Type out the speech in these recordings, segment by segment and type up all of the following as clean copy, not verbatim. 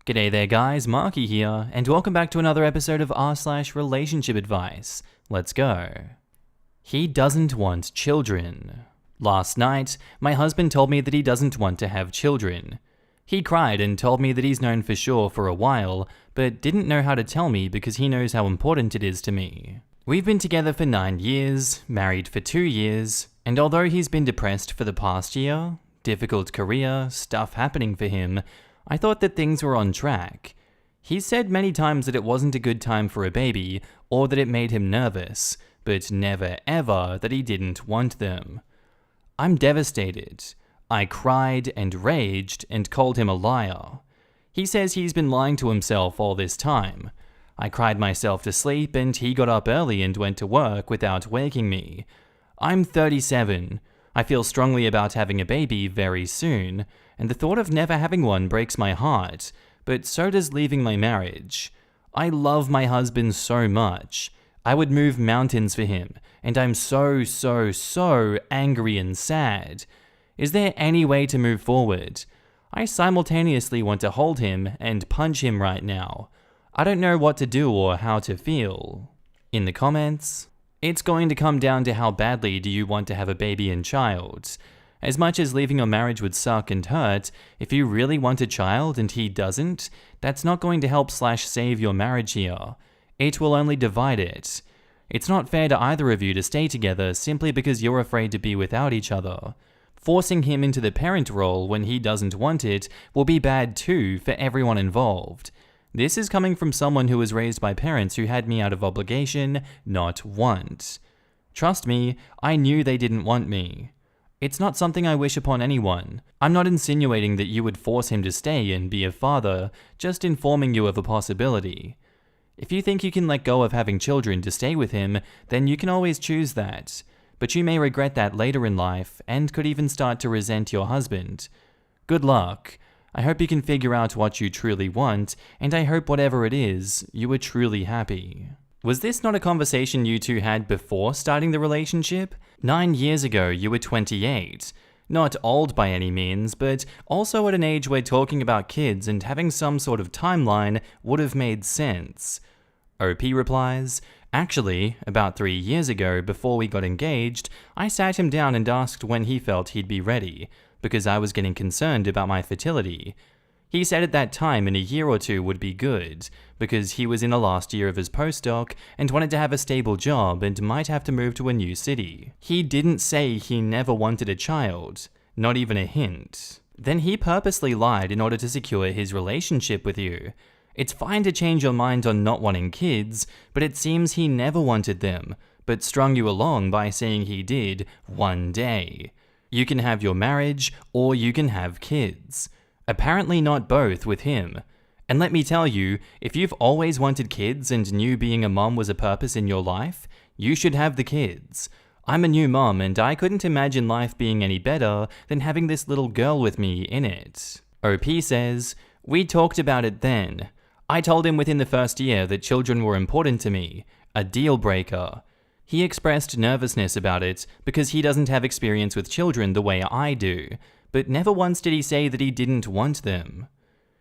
G'day there guys, Marky here, and welcome back to another episode of r/relationship advice. Let's go. He doesn't want children. Last night, my husband told me that he doesn't want to have children. He cried and told me that he's known for sure for a while, but didn't know how to tell me because he knows how important it is to me. We've been together for 9 years, married for 2 years, and although he's been depressed for the past year, difficult career, stuff happening for him, I thought that things were on track. He said many times that it wasn't a good time for a baby, or that it made him nervous, but never ever that he didn't want them. I'm devastated. I cried and raged and called him a liar. He says he's been lying to himself all this time. I cried myself to sleep and he got up early and went to work without waking me. I'm 37. I feel strongly about having a baby very soon, and the thought of never having one breaks my heart, but so does leaving my marriage. I love my husband so much. I would move mountains for him, and I'm so angry and sad. Is there any way to move forward? I simultaneously want to hold him and punch him right now. I don't know what to do or how to feel. In the comments, it's going to come down to how badly do you want to have a baby and child. As much as leaving your marriage would suck and hurt, if you really want a child and he doesn't, that's not going to help/save your marriage here. It will only divide it. It's not fair to either of you to stay together simply because you're afraid to be without each other. Forcing him into the parent role when he doesn't want it will be bad too for everyone involved. This is coming from someone who was raised by parents who had me out of obligation, not want. Trust me, I knew they didn't want me. It's not something I wish upon anyone. I'm not insinuating that you would force him to stay and be a father, just informing you of a possibility. If you think you can let go of having children to stay with him, then you can always choose that. But you may regret that later in life, and could even start to resent your husband. Good luck. I hope you can figure out what you truly want, and I hope whatever it is, you are truly happy. Was this not a conversation you two had before starting the relationship? 9 years ago, you were 28. Not old by any means, but also at an age where talking about kids and having some sort of timeline would have made sense. OP replies, actually, about 3 years ago, before we got engaged, I sat him down and asked when he felt he'd be ready, because I was getting concerned about my fertility. He said at that time in a year or two would be good, because he was in the last year of his postdoc and wanted to have a stable job and might have to move to a new city. He didn't say he never wanted a child, not even a hint. Then he purposely lied in order to secure his relationship with you. It's fine to change your mind on not wanting kids, but it seems he never wanted them, but strung you along by saying he did one day. You can have your marriage, or you can have kids. Apparently not both with him. And let me tell you, if you've always wanted kids and knew being a mom was a purpose in your life, you should have the kids. I'm a new mom and I couldn't imagine life being any better than having this little girl with me in it. OP says, we talked about it then. I told him within the first year that children were important to me, a deal breaker. He expressed nervousness about it because he doesn't have experience with children the way I do, but never once did he say that he didn't want them.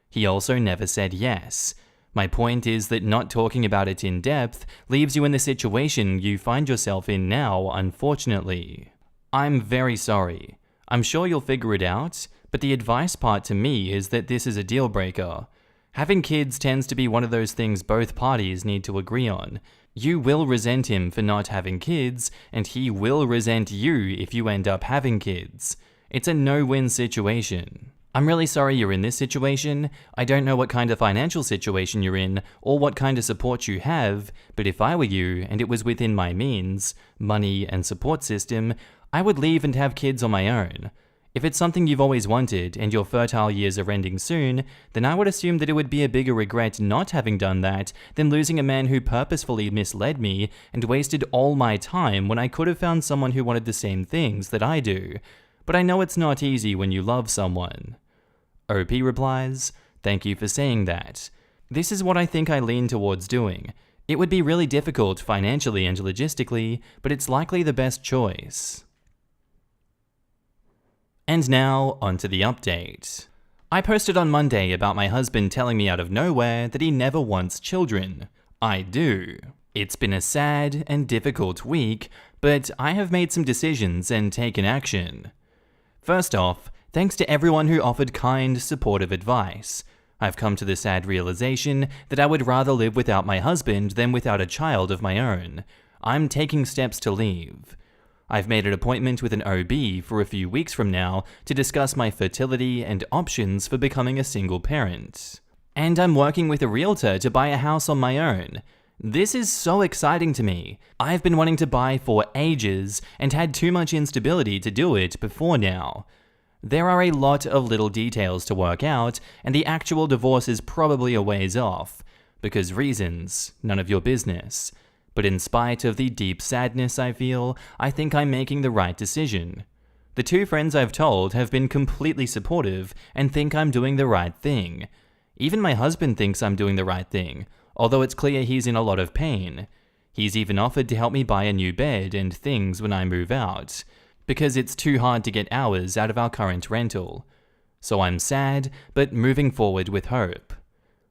He also never said yes. My point is that not talking about it in depth leaves you in the situation you find yourself in now, unfortunately. I'm very sorry. I'm sure you'll figure it out, but the advice part to me is that this is a deal breaker. Having kids tends to be one of those things both parties need to agree on. You will resent him for not having kids, and he will resent you if you end up having kids. It's a no-win situation. I'm really sorry you're in this situation. I don't know what kind of financial situation you're in or what kind of support you have, but if I were you and it was within my means, money and support system, I would leave and have kids on my own. If it's something you've always wanted and your fertile years are ending soon, then I would assume that it would be a bigger regret not having done that than losing a man who purposefully misled me and wasted all my time when I could have found someone who wanted the same things that I do. But I know it's not easy when you love someone. OP replies, thank you for saying that. This is what I think I lean towards doing. It would be really difficult financially and logistically, but it's likely the best choice. And now, onto the update. I posted on Monday about my husband telling me out of nowhere that he never wants children. I do. It's been a sad and difficult week, but I have made some decisions and taken action. First off, thanks to everyone who offered kind, supportive advice. I've come to the sad realization that I would rather live without my husband than without a child of my own. I'm taking steps to leave. I've made an appointment with an OB for a few weeks from now to discuss my fertility and options for becoming a single parent. And I'm working with a realtor to buy a house on my own. This is so exciting to me. I've been wanting to buy for ages and had too much instability to do it before now. There are a lot of little details to work out, and the actual divorce is probably a ways off. Because reasons, none of your business. But in spite of the deep sadness I feel, I think I'm making the right decision. The two friends I've told have been completely supportive and think I'm doing the right thing. Even my husband thinks I'm doing the right thing, although it's clear he's in a lot of pain. He's even offered to help me buy a new bed and things when I move out, because it's too hard to get hours out of our current rental. So I'm sad, but moving forward with hope.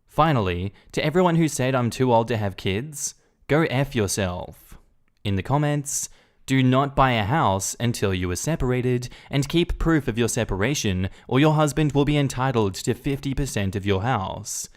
Finally, to everyone who said I'm too old to have kids, go F yourself. In the comments, do not buy a house until you are separated, and keep proof of your separation or your husband will be entitled to 50% of your house.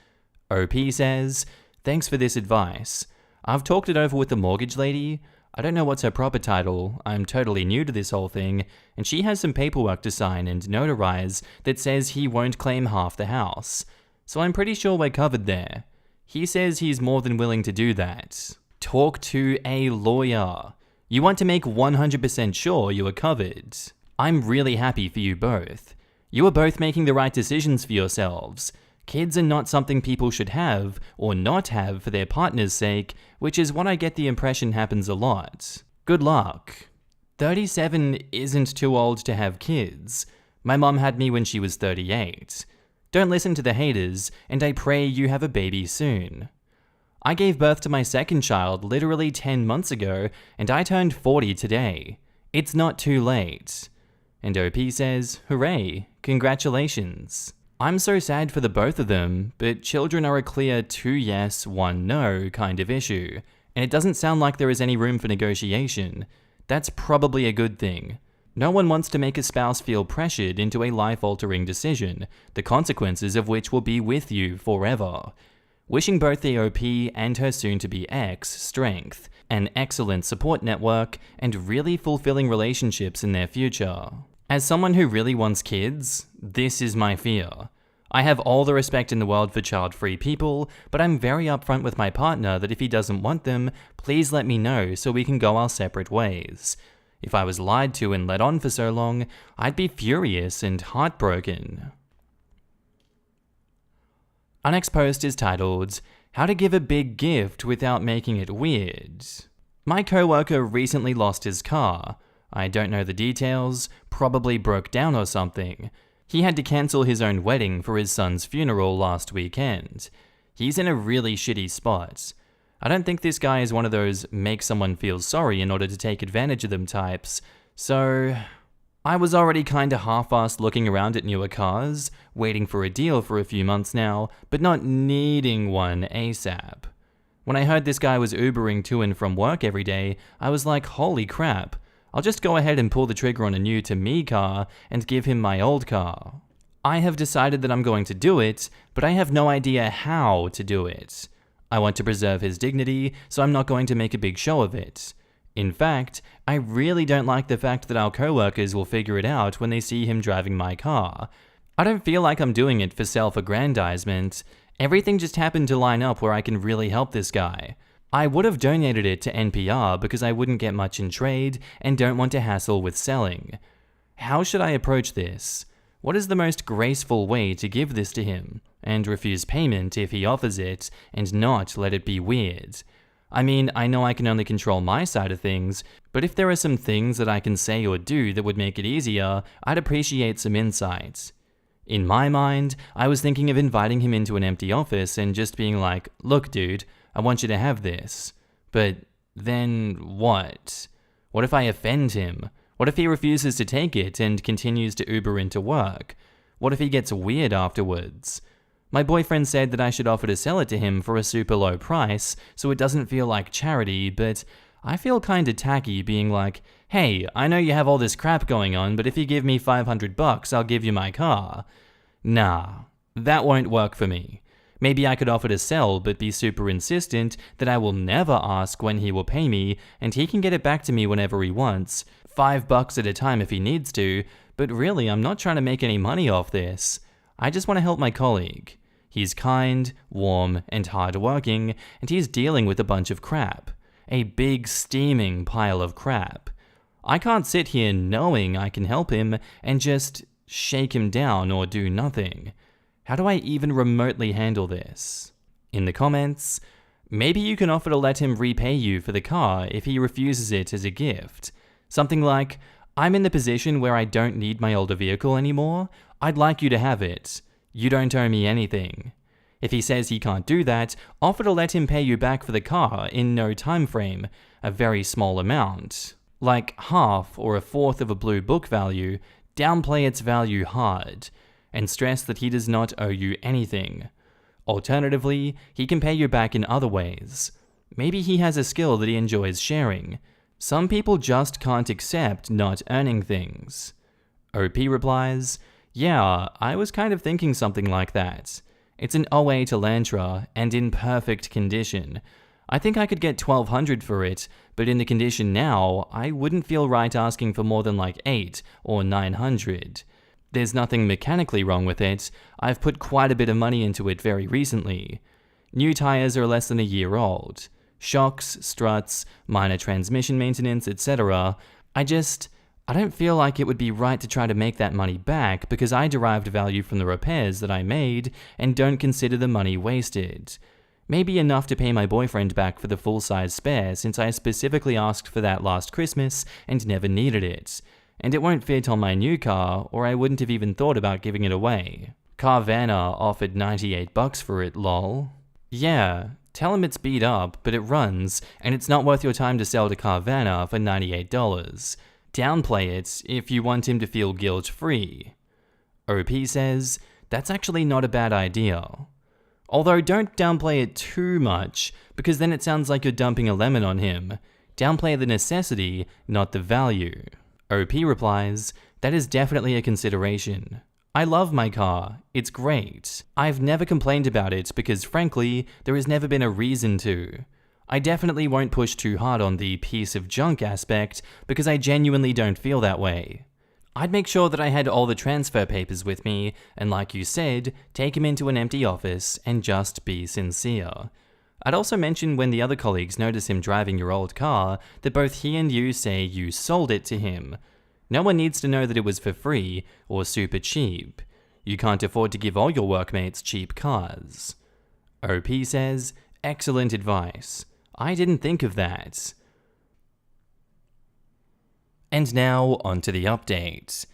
OP says, thanks for this advice. I've talked it over with the mortgage lady. I don't know what's her proper title, I'm totally new to this whole thing, and she has some paperwork to sign and notarize that says he won't claim half the house. So I'm pretty sure we're covered there. He says he's more than willing to do that. Talk to a lawyer. You want to make 100% sure you are covered. I'm really happy for you both. You are both making the right decisions for yourselves. Kids are not something people should have or not have for their partner's sake, which is what I get the impression happens a lot. Good luck. 37 isn't too old to have kids. My mom had me when she was 38. Don't listen to the haters, and I pray you have a baby soon. I gave birth to my second child literally 10 months ago, and I turned 40 today. It's not too late. And OP says, hooray, congratulations. I'm so sad for the both of them, but children are a clear 2 yes, 1 no kind of issue, and it doesn't sound like there is any room for negotiation. That's probably a good thing. No one wants to make a spouse feel pressured into a life-altering decision, the consequences of which will be with you forever. Wishing both the OP and her soon-to-be ex strength, an excellent support network, and really fulfilling relationships in their future. As someone who really wants kids, this is my fear. I have all the respect in the world for child-free people, but I'm very upfront with my partner that if he doesn't want them, please let me know so we can go our separate ways. If I was lied to and let on for so long, I'd be furious and heartbroken. Our next post is titled, How to Give a Big Gift Without Making It Weird. My coworker recently lost his car. I don't know the details, probably broke down or something. He had to cancel his own wedding for his son's funeral last weekend. He's in a really shitty spot. I don't think this guy is one of those make someone feel sorry in order to take advantage of them types, so I was already kinda half-assed looking around at newer cars, waiting for a deal for a few months now, but not needing one ASAP. When I heard this guy was Ubering to and from work every day, I was like, holy crap, I'll just go ahead and pull the trigger on a new to-me car and give him my old car. I have decided that I'm going to do it, but I have no idea how to do it. I want to preserve his dignity, so I'm not going to make a big show of it. In fact, I really don't like the fact that our coworkers will figure it out when they see him driving my car. I don't feel like I'm doing it for self-aggrandizement. Everything just happened to line up where I can really help this guy. I would have donated it to NPR because I wouldn't get much in trade and don't want to hassle with selling. How should I approach this? What is the most graceful way to give this to him, and refuse payment if he offers it, and not let it be weird? I mean, I know I can only control my side of things, but if there are some things that I can say or do that would make it easier, I'd appreciate some insight. In my mind, I was thinking of inviting him into an empty office and just being like, look dude, I want you to have this. But then what? What if I offend him? What if he refuses to take it and continues to Uber into work? What if he gets weird afterwards? My boyfriend said that I should offer to sell it to him for a super low price so it doesn't feel like charity, but I feel kinda tacky being like, hey, I know you have all this crap going on, but if you give me $500, I'll give you my car. Nah, that won't work for me. Maybe I could offer to sell, but be super insistent that I will never ask when he will pay me, and he can get it back to me whenever he wants, $5 at a time if he needs to, but really I'm not trying to make any money off this. I just want to help my colleague. He's kind, warm, and hardworking, and he's dealing with a bunch of crap. A big steaming pile of crap. I can't sit here knowing I can help him and just shake him down or do nothing. How do I even remotely handle this? In the comments, maybe you can offer to let him repay you for the car if he refuses it as a gift. Something like, I'm in the position where I don't need my older vehicle anymore. I'd like you to have it. You don't owe me anything. If he says he can't do that, offer to let him pay you back for the car in no time frame, a very small amount. Like half or a fourth of a blue book value, downplay its value hard, and stress that he does not owe you anything. Alternatively, he can pay you back in other ways. Maybe he has a skill that he enjoys sharing. Some people just can't accept not earning things. OP replies, yeah, I was kind of thinking something like that. It's an 08 Elantra and in perfect condition. I think I could get $1,200 for it, but in the condition now, I wouldn't feel right asking for more than like $800 or $900. There's nothing mechanically wrong with it. I've put quite a bit of money into it very recently. New tires are less than a year old. Shocks, struts, minor transmission maintenance, etc. I don't feel like it would be right to try to make that money back because I derived value from the repairs that I made and don't consider the money wasted. Maybe enough to pay my boyfriend back for the full-size spare since I specifically asked for that last Christmas and never needed it. And it won't fit on my new car or I wouldn't have even thought about giving it away. Carvana offered $98 for it, lol. Yeah, tell him it's beat up, but it runs, and it's not worth your time to sell to Carvana for $98. Downplay it if you want him to feel guilt-free. OP says, that's actually not a bad idea. Although don't downplay it too much, because then it sounds like you're dumping a lemon on him. Downplay the necessity, not the value. OP replies, that is definitely a consideration. I love my car, it's great. I've never complained about it because frankly, there has never been a reason to. I definitely won't push too hard on the piece of junk aspect because I genuinely don't feel that way. I'd make sure that I had all the transfer papers with me and like you said, take him into an empty office and just be sincere. I'd also mention when the other colleagues notice him driving your old car that both he and you say you sold it to him. No one needs to know that it was for free or super cheap. You can't afford to give all your workmates cheap cars. OP says, excellent advice. I didn't think of that. And now, onto the update.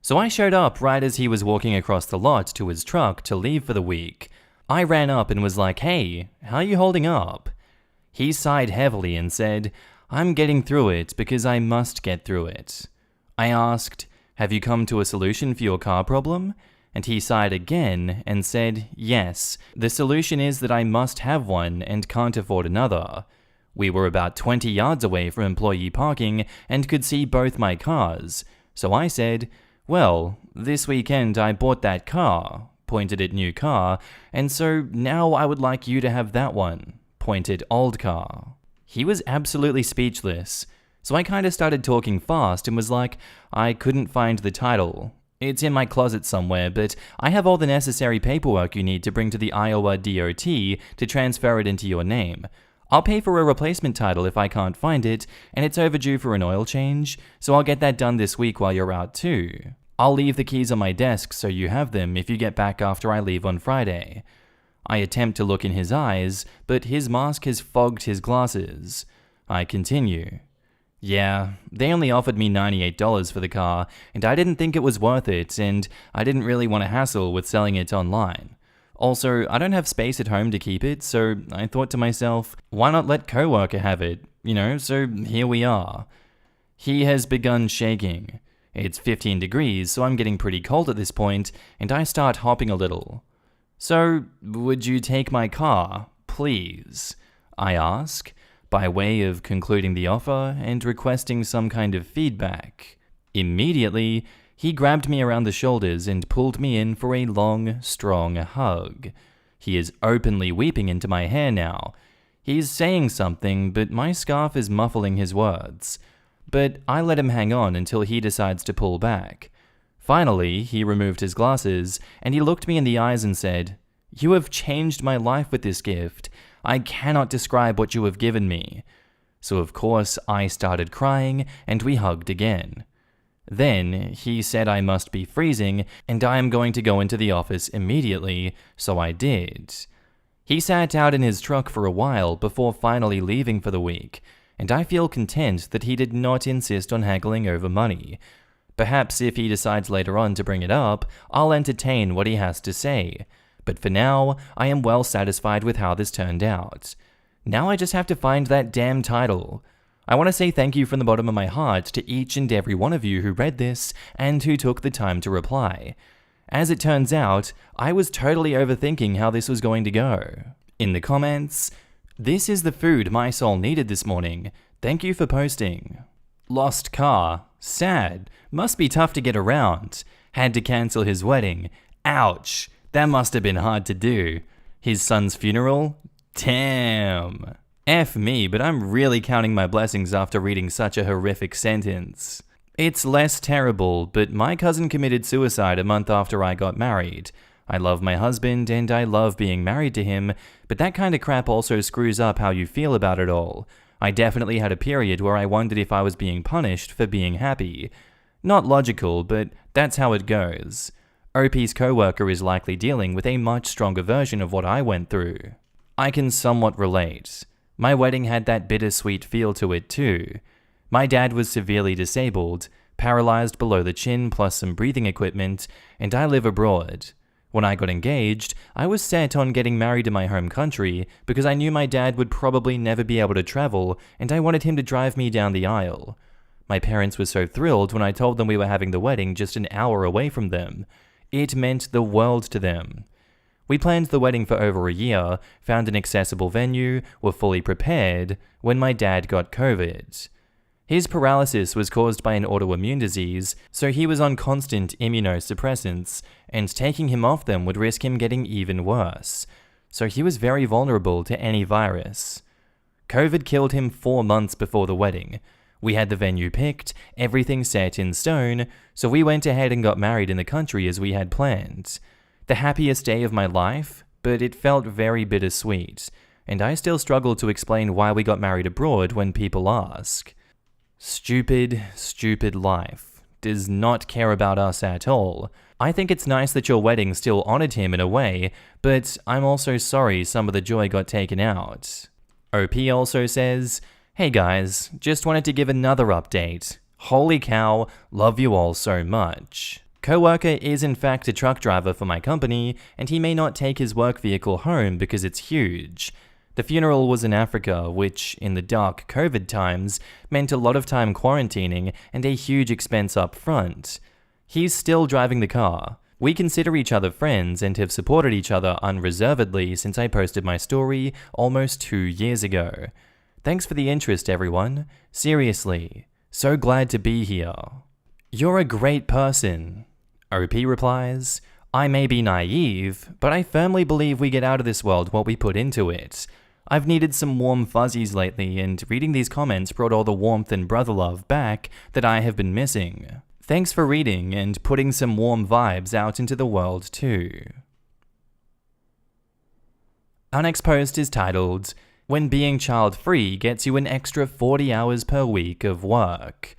So I showed up right as he was walking across the lot to his truck to leave for the week. I ran up and was like, hey, how are you holding up? He sighed heavily and said, I'm getting through it because I must get through it. I asked, have you come to a solution for your car problem? And he sighed again and said, yes, the solution is that I must have one and can't afford another. We were about 20 yards away from employee parking and could see both my cars. So I said, well, this weekend I bought that car, pointed at new car, and so now I would like you to have that one, pointed old car. He was absolutely speechless. So I kinda started talking fast and was like, I couldn't find the title. It's in my closet somewhere, but I have all the necessary paperwork you need to bring to the Iowa DOT to transfer it into your name. I'll pay for a replacement title if I can't find it, and it's overdue for an oil change, so I'll get that done this week while you're out too. I'll leave the keys on my desk so you have them if you get back after I leave on Friday. I attempt to look in his eyes, but his mask has fogged his glasses. I continue. Yeah, they only offered me $98 for the car, and I didn't think it was worth it, and I didn't really want to hassle with selling it online. Also, I don't have space at home to keep it, so I thought to myself, why not let coworker have it, so here we are. He has begun shaking. It's 15 degrees, so I'm getting pretty cold at this point, and I start hopping a little. "So, would you take my car, please?" I ask, by way of concluding the offer and requesting some kind of feedback. Immediately, he grabbed me around the shoulders and pulled me in for a long, strong hug. He is openly weeping into my hair now. He's saying something, but my scarf is muffling his words. But I let him hang on until he decides to pull back. Finally, he removed his glasses, and he looked me in the eyes and said, "You have changed my life with this gift. I cannot describe what you have given me." So of course, I started crying, and we hugged again. Then, he said I must be freezing, and I am going to go into the office immediately, so I did. He sat out in his truck for a while before finally leaving for the week, and I feel content that he did not insist on haggling over money. Perhaps if he decides later on to bring it up, I'll entertain what he has to say. But for now, I am well satisfied with how this turned out. Now I just have to find that damn title. I want to say thank you from the bottom of my heart to each and every one of you who read this and who took the time to reply. As it turns out, I was totally overthinking how this was going to go. In the comments, "This is the food my soul needed this morning. Thank you for posting." Lost car. Sad. Must be tough to get around. Had to cancel his wedding. Ouch. That must have been hard to do. His son's funeral? Damn. F me, but I'm really counting my blessings after reading such a horrific sentence. It's less terrible, but my cousin committed suicide a month after I got married. I love my husband and I love being married to him, but that kind of crap also screws up how you feel about it all. I definitely had a period where I wondered if I was being punished for being happy. Not logical, but that's how it goes. OP's co-worker is likely dealing with a much stronger version of what I went through. I can somewhat relate. My wedding had that bittersweet feel to it too. My dad was severely disabled, paralyzed below the chin plus some breathing equipment, and I live abroad. When I got engaged, I was set on getting married in my home country because I knew my dad would probably never be able to travel and I wanted him to drive me down the aisle. My parents were so thrilled when I told them we were having the wedding just an hour away from them. It meant the world to them. We planned the wedding for over a year, found an accessible venue, were fully prepared, when my dad got COVID. His paralysis was caused by an autoimmune disease, so he was on constant immunosuppressants, and taking him off them would risk him getting even worse. So he was very vulnerable to any virus. COVID killed him 4 months before the wedding. We had the venue picked, everything set in stone, so we went ahead and got married in the country as we had planned. The happiest day of my life, but it felt very bittersweet, and I still struggle to explain why we got married abroad when people ask. Stupid, stupid life. Does not care about us at all. I think it's nice that your wedding still honored him in a way, but I'm also sorry some of the joy got taken out. OP also says, "Hey guys, just wanted to give another update. Holy cow, love you all so much. Coworker is in fact a truck driver for my company, and he may not take his work vehicle home because it's huge. The funeral was in Africa, which, in the dark COVID times, meant a lot of time quarantining and a huge expense up front. He's still driving the car. We consider each other friends and have supported each other unreservedly since I posted my story almost 2 years ago. Thanks for the interest, everyone. Seriously, so glad to be here. You're a great person." OP replies, "I may be naive, but I firmly believe we get out of this world what we put into it. I've needed some warm fuzzies lately, and reading these comments brought all the warmth and brother love back that I have been missing. Thanks for reading and putting some warm vibes out into the world too." Our next post is titled, "When Being Child-Free Gets You an Extra 40 Hours per Week of Work."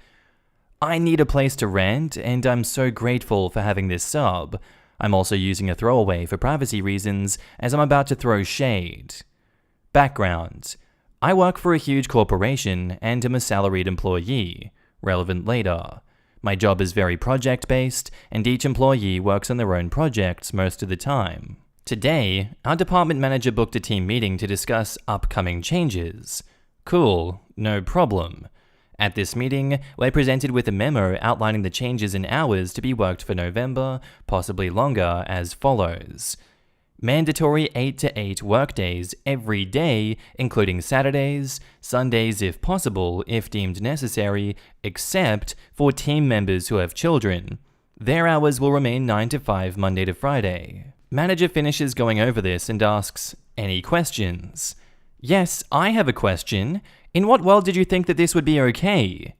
I need a place to rant, and I'm so grateful for having this sub. I'm also using a throwaway for privacy reasons, as I'm about to throw shade. Background. I work for a huge corporation and am a salaried employee. Relevant later. My job is very project-based, and each employee works on their own projects most of the time. Today, our department manager booked a team meeting to discuss upcoming changes. Cool, no problem. At this meeting, we're presented with a memo outlining the changes in hours to be worked for November, possibly longer, as follows. Mandatory 8 to 8 workdays every day, including Saturdays, Sundays if possible, if deemed necessary, except for team members who have children. Their hours will remain 9 to 5 Monday to Friday. Manager finishes going over this and asks, "Any questions?" "Yes, I have a question. In what world did you think that this would be okay?"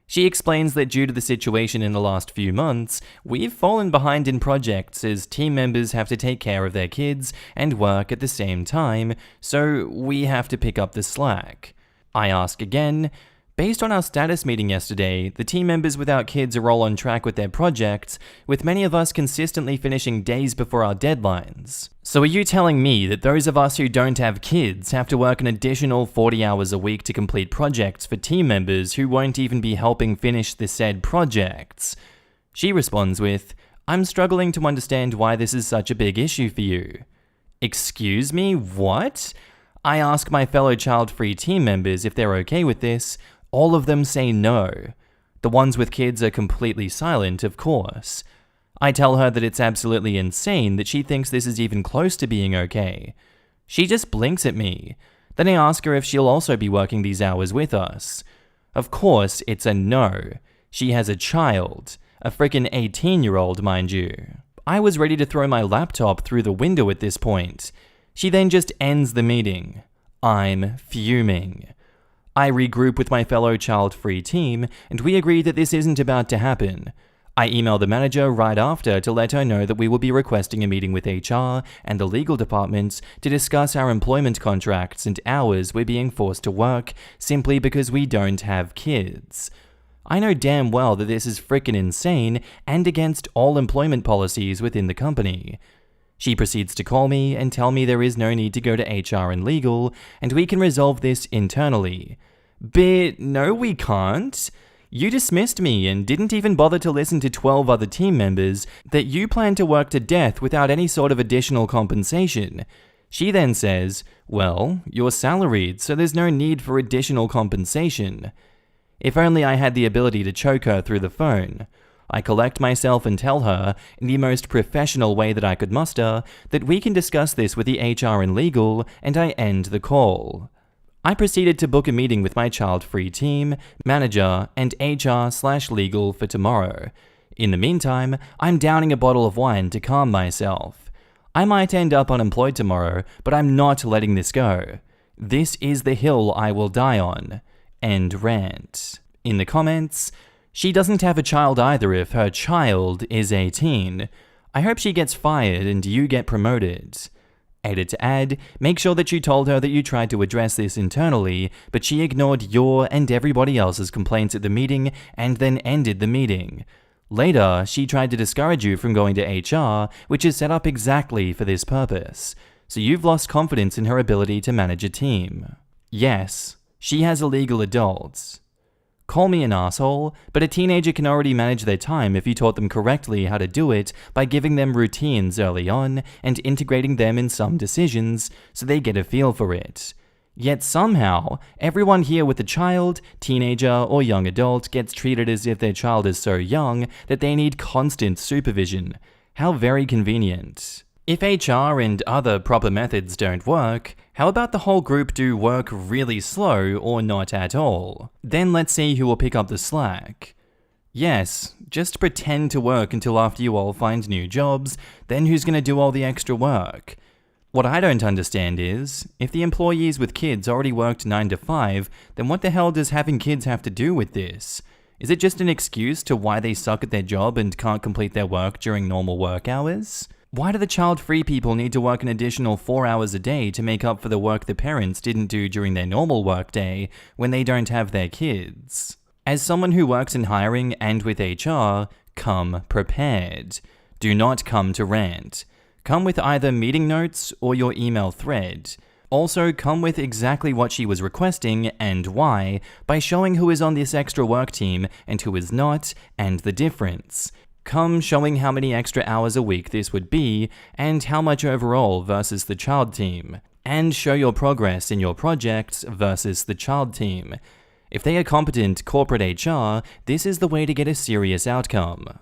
She explains that due to the situation in the last few months, we've fallen behind in projects as team members have to take care of their kids and work at the same time, so we have to pick up the slack. I ask again, based on our status meeting yesterday, the team members without kids are all on track with their projects, with many of us consistently finishing days before our deadlines. So are you telling me that those of us who don't have kids have to work an additional 40 hours a week to complete projects for team members who won't even be helping finish the said projects? She responds with, "I'm struggling to understand why this is such a big issue for you." Excuse me, what? I ask my fellow child-free team members if they're okay with this. All of them say no. The ones with kids are completely silent, of course. I tell her that it's absolutely insane that she thinks this is even close to being okay. She just blinks at me. Then I ask her if she'll also be working these hours with us. Of course, it's a no. She has a child. A frickin' 18-year-old, mind you. I was ready to throw my laptop through the window at this point. She then just ends the meeting. I'm fuming. I regroup with my fellow child-free team, and we agree that this isn't about to happen. I email the manager right after to let her know that we will be requesting a meeting with HR and the legal departments to discuss our employment contracts and hours we're being forced to work simply because we don't have kids. I know damn well that this is frickin' insane and against all employment policies within the company. She proceeds to call me and tell me there is no need to go to HR and legal, and we can resolve this internally. But no, we can't. You dismissed me and didn't even bother to listen to 12 other team members that you plan to work to death without any sort of additional compensation. She then says, "Well, you're salaried, so there's no need for additional compensation." If only I had the ability to choke her through the phone. I collect myself and tell her, in the most professional way that I could muster, that we can discuss this with the HR and legal, and I end the call. I proceeded to book a meeting with my child-free team, manager, and HR/legal for tomorrow. In the meantime, I'm downing a bottle of wine to calm myself. I might end up unemployed tomorrow, but I'm not letting this go. This is the hill I will die on. End rant. In the comments, "She doesn't have a child either if her child is 18. I hope she gets fired and you get promoted." Edit to add, "Make sure that you told her that you tried to address this internally, but she ignored your and everybody else's complaints at the meeting and then ended the meeting. Later, she tried to discourage you from going to HR, which is set up exactly for this purpose. So you've lost confidence in her ability to manage a team. Yes, she has illegal adults. Call me an asshole, but a teenager can already manage their time if you taught them correctly how to do it by giving them routines early on and integrating them in some decisions so they get a feel for it. Yet somehow, everyone here with a child, teenager, or young adult gets treated as if their child is so young that they need constant supervision. How very convenient. If HR and other proper methods don't work, how about the whole group do work really slow or not at all? Then let's see who will pick up the slack. Yes, just pretend to work until after you all find new jobs, then who's gonna do all the extra work? What I don't understand is, if the employees with kids already worked 9 to 5, then what the hell does having kids have to do with this? Is it just an excuse to why they suck at their job and can't complete their work during normal work hours? Why do the child-free people need to work an additional 4 hours a day to make up for the work the parents didn't do during their normal workday when they don't have their kids? As someone who works in hiring and with HR, come prepared. Do not come to rant. Come with either meeting notes or your email thread. Also, come with exactly what she was requesting and why by showing who is on this extra work team and who is not, and the difference. Come showing how many extra hours a week this would be, and how much overall versus the child team. And show your progress in your projects versus the child team. If they are competent corporate HR, this is the way to get a serious outcome.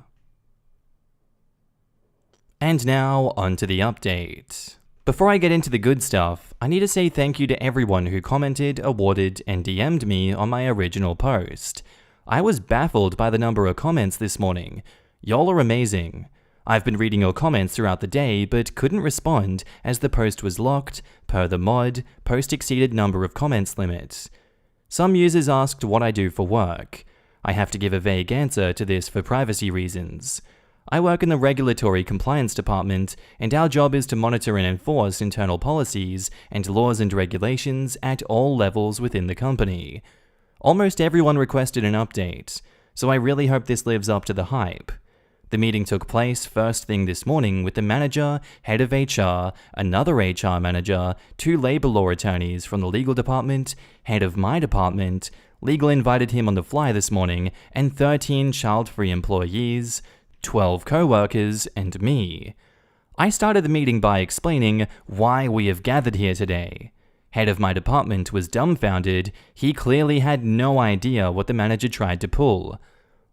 And now, onto the update. Before I get into the good stuff, I need to say thank you to everyone who commented, awarded, and DM'd me on my original post. I was baffled by the number of comments this morning. Y'all are amazing. I've been reading your comments throughout the day, but couldn't respond as the post was locked, per the mod, post exceeded number of comments limit. Some users asked what I do for work. I have to give a vague answer to this for privacy reasons. I work in the Regulatory Compliance Department, and our job is to monitor and enforce internal policies and laws and regulations at all levels within the company. Almost everyone requested an update, so I really hope this lives up to the hype. The meeting took place first thing this morning with the manager, head of HR, another HR manager, 2 labor law attorneys from the legal department, head of my department, legal invited him on the fly this morning, and 13 child-free employees, 12 co-workers, and me. I started the meeting by explaining why we have gathered here today. Head of my department was dumbfounded. He clearly had no idea what the manager tried to pull.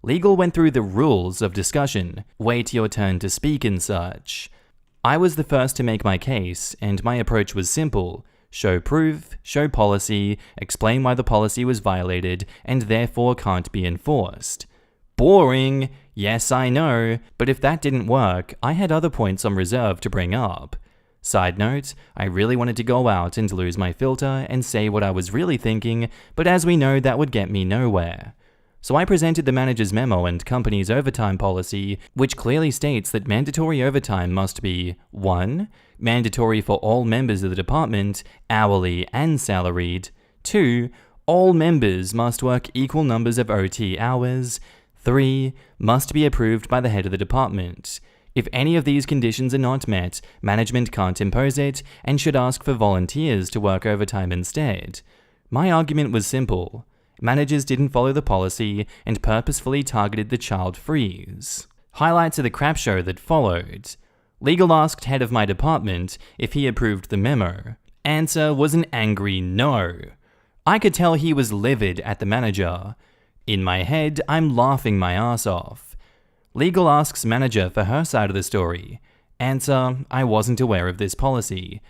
Legal went through the rules of discussion, wait your turn to speak and such. I was the first to make my case, and my approach was simple. Show proof, show policy, explain why the policy was violated and therefore can't be enforced. Boring! Yes, I know, but if that didn't work, I had other points on reserve to bring up. Side note, I really wanted to go out and lose my filter and say what I was really thinking, but as we know, that would get me nowhere. So I presented the manager's memo and company's overtime policy, which clearly states that mandatory overtime must be 1. Mandatory for all members of the department, hourly and salaried. 2. All members must work equal numbers of OT hours. 3. Must be approved by the head of the department. If any of these conditions are not met, management can't impose it and should ask for volunteers to work overtime instead. My argument was simple. Managers didn't follow the policy and purposefully targeted the child freeze. Highlights of the crap show that followed. Legal asked head of my department if he approved the memo. Answer was an angry no. I could tell he was livid at the manager. In my head, I'm laughing my ass off. Legal asks manager for her side of the story. Answer, I wasn't aware of this policy.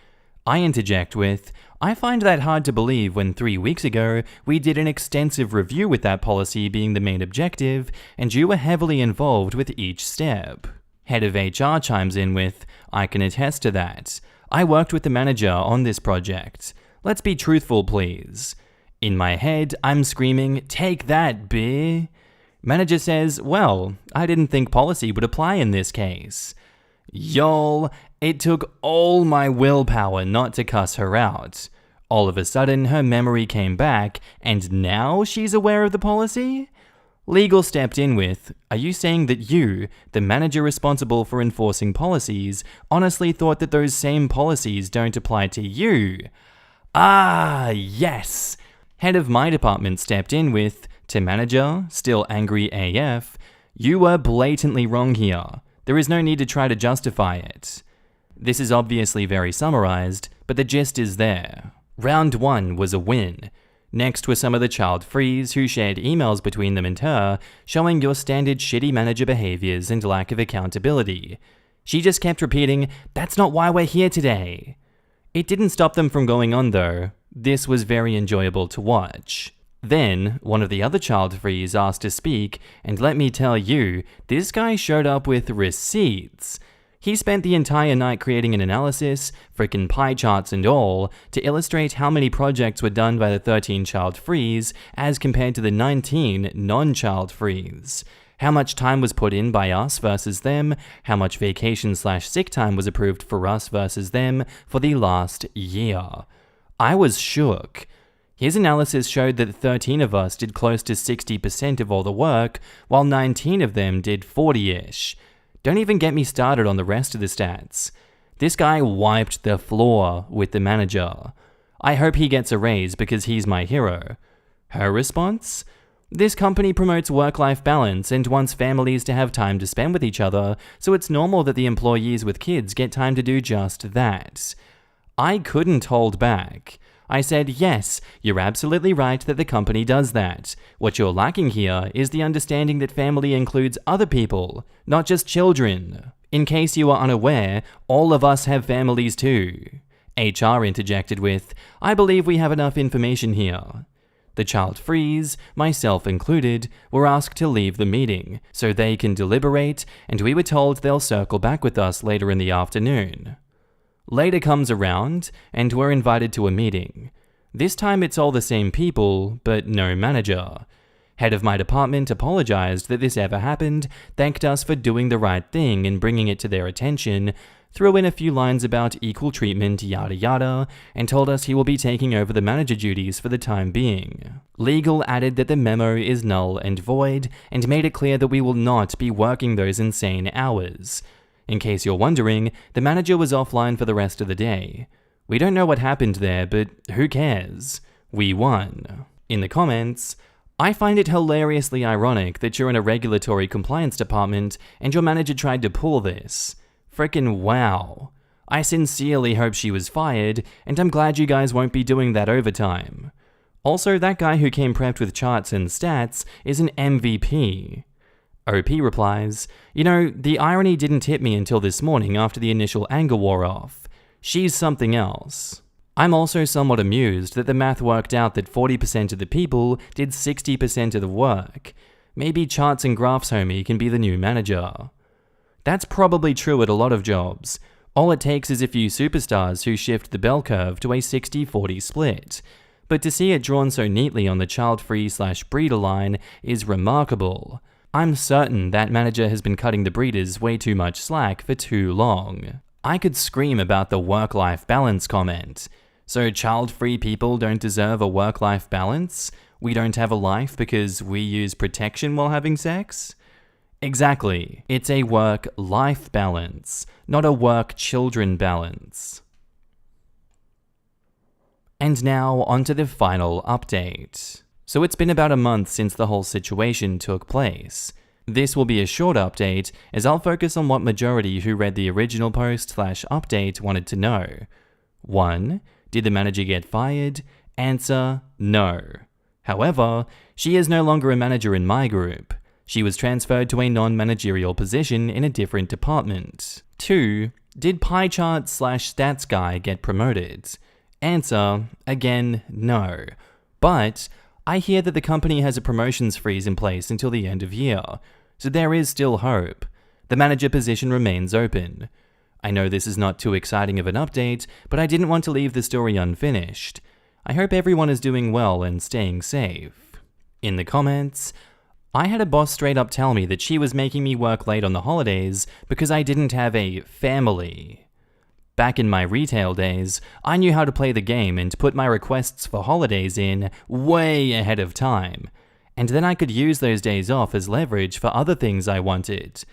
I interject with, I find that hard to believe when 3 weeks ago we did an extensive review with that policy being the main objective, and you were heavily involved with each step. Head of HR chimes in with, I can attest to that. I worked with the manager on this project. Let's be truthful, please. In my head, I'm screaming, take that, beer. Manager says, well, I didn't think policy would apply in this case. Y'all, it took all my willpower not to cuss her out. All of a sudden, her memory came back, and now she's aware of the policy? Legal stepped in with, are you saying that you, the manager responsible for enforcing policies, honestly thought that those same policies don't apply to you? Ah, yes! Head of my department stepped in with, to manager, still angry AF, you were blatantly wrong here. There is no need to try to justify it. This is obviously very summarized, but the gist is there. Round 1 was a win. Next were some of the child frees who shared emails between them and her, showing your standard shitty manager behaviors and lack of accountability. She just kept repeating, that's not why we're here today. It didn't stop them from going on though. This was very enjoyable to watch. Then, one of the other child frees asked to speak, and let me tell you, this guy showed up with receipts. He spent the entire night creating an analysis, frickin' pie charts and all, to illustrate how many projects were done by the 13 child frees as compared to the 19 non-child frees. How much time was put in by us versus them, how much vacation/sick time was approved for us versus them for the last year. I was shook. His analysis showed that 13 of us did close to 60% of all the work, while 19 of them did 40-ish. Don't even get me started on the rest of the stats. This guy wiped the floor with the manager. I hope he gets a raise because he's my hero. Her response? This company promotes work-life balance and wants families to have time to spend with each other, so it's normal that the employees with kids get time to do just that. I couldn't hold back. I said, yes, you're absolutely right that the company does that. What you're lacking here is the understanding that family includes other people, not just children. In case you are unaware, all of us have families too. HR interjected with, I believe we have enough information here. The child frees, myself included, were asked to leave the meeting so they can deliberate, and we were told they'll circle back with us later in the afternoon. Later comes around, and we're invited to a meeting. This time it's all the same people, but no manager. Head of my department apologized that this ever happened, thanked us for doing the right thing and bringing it to their attention, threw in a few lines about equal treatment, yada yada, and told us he will be taking over the manager duties for the time being. Legal added that the memo is null and void, and made it clear that we will not be working those insane hours. In case you're wondering, the manager was offline for the rest of the day. We don't know what happened there, but who cares? We won. In the comments, I find it hilariously ironic that you're in a regulatory compliance department and your manager tried to pull this. Frickin' wow. I sincerely hope she was fired, and I'm glad you guys won't be doing that overtime. Also, that guy who came prepped with charts and stats is an MVP. OP replies, you know, the irony didn't hit me until this morning after the initial anger wore off. She's something else. I'm also somewhat amused that the math worked out that 40% of the people did 60% of the work. Maybe charts and graphs homie can be the new manager. That's probably true at a lot of jobs. All it takes is a few superstars who shift the bell curve to a 60-40 split. But to see it drawn so neatly on the child-free/breeder line is remarkable. I'm certain that manager has been cutting the breeders way too much slack for too long. I could scream about the work-life balance comment. So child-free people don't deserve a work-life balance? We don't have a life because we use protection while having sex? Exactly. It's a work-life balance, not a work-children balance. And now onto the final update. So it's been about a month since the whole situation took place. This will be a short update, as I'll focus on what majority who read the original post/update wanted to know. 1. Did the manager get fired? Answer, no. However, she is no longer a manager in my group. She was transferred to a non-managerial position in a different department. 2. Did pie chart/stats guy get promoted? Answer, again, no. But I hear that the company has a promotions freeze in place until the end of year, so there is still hope. The manager position remains open. I know this is not too exciting of an update, but I didn't want to leave the story unfinished. I hope everyone is doing well and staying safe. In the comments, I had a boss straight up tell me that she was making me work late on the holidays because I didn't have a family. Back in my retail days, I knew how to play the game and put my requests for holidays in way ahead of time. And then I could use those days off as leverage for other things I wanted.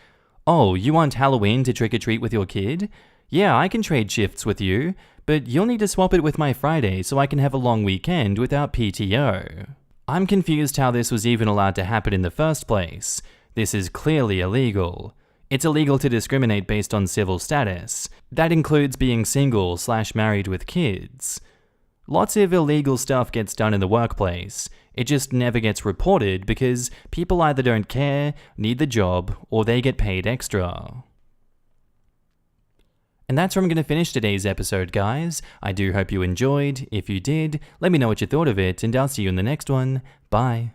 Oh, you want Halloween to trick-or-treat with your kid? Yeah, I can trade shifts with you, but you'll need to swap it with my Friday so I can have a long weekend without PTO. I'm confused how this was even allowed to happen in the first place. This is clearly illegal. It's illegal to discriminate based on civil status. That includes being single/married with kids. Lots of illegal stuff gets done in the workplace. It just never gets reported because people either don't care, need the job, or they get paid extra. And that's where I'm going to finish today's episode, guys. I do hope you enjoyed. If you did, let me know what you thought of it, and I'll see you in the next one. Bye.